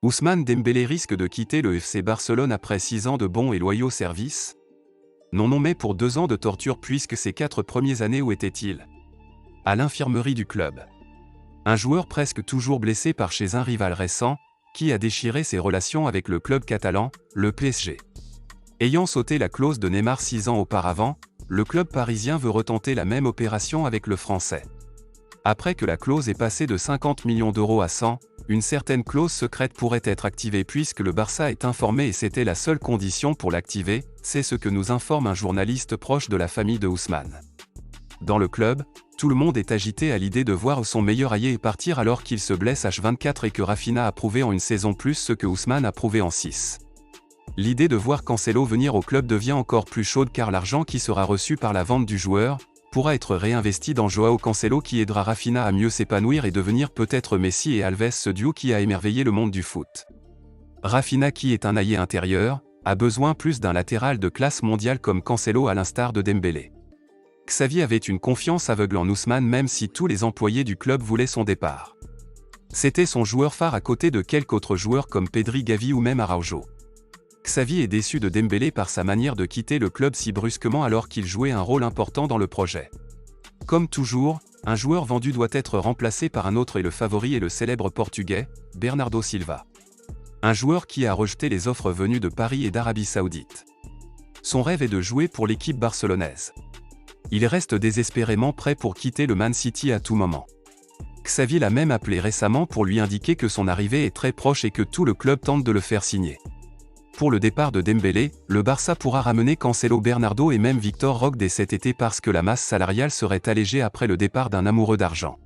Ousmane Dembélé risque de quitter le FC Barcelone après 6 ans de bons et loyaux services? Non, mais pour 2 ans de torture, puisque ces 4 premières années, où était-il? À l'infirmerie du club. Un joueur presque toujours blessé par chez un rival récent, qui a déchiré ses relations avec le club catalan, le PSG. Ayant sauté la clause de Neymar 6 ans auparavant, le club parisien veut retenter la même opération avec le Français. Après que la clause est passée de 50 millions d'euros à 100, une certaine clause secrète pourrait être activée puisque le Barça est informé, et c'était la seule condition pour l'activer, c'est ce que nous informe un journaliste proche de la famille de Ousmane. Dans le club, tout le monde est agité à l'idée de voir son meilleur allié partir alors qu'il se blesse H24 et que Rafinha a prouvé en une saison plus ce que Ousmane a prouvé en 6. L'idée de voir Cancelo venir au club devient encore plus chaude car l'argent qui sera reçu par la vente du joueur pourra être réinvesti dans Joao Cancelo, qui aidera Rafinha à mieux s'épanouir et devenir peut-être Messi et Alves, ce duo qui a émerveillé le monde du foot. Rafinha, qui est un ailier intérieur, a besoin plus d'un latéral de classe mondiale comme Cancelo, à l'instar de Dembélé. Xavi avait une confiance aveugle en Ousmane même si tous les employés du club voulaient son départ. C'était son joueur phare à côté de quelques autres joueurs comme Pedri, Gavi ou même Araujo. Xavi est déçu de Dembélé par sa manière de quitter le club si brusquement alors qu'il jouait un rôle important dans le projet. Comme toujours, un joueur vendu doit être remplacé par un autre et le favori est le célèbre portugais, Bernardo Silva. Un joueur qui a rejeté les offres venues de Paris et d'Arabie Saoudite. Son rêve est de jouer pour l'équipe barcelonaise. Il reste désespérément prêt pour quitter le Man City à tout moment. Xavi l'a même appelé récemment pour lui indiquer que son arrivée est très proche et que tout le club tente de le faire signer. Pour le départ de Dembélé, le Barça pourra ramener Cancelo, Bernardo et même Victor Roque dès cet été parce que la masse salariale serait allégée après le départ d'un amoureux d'argent.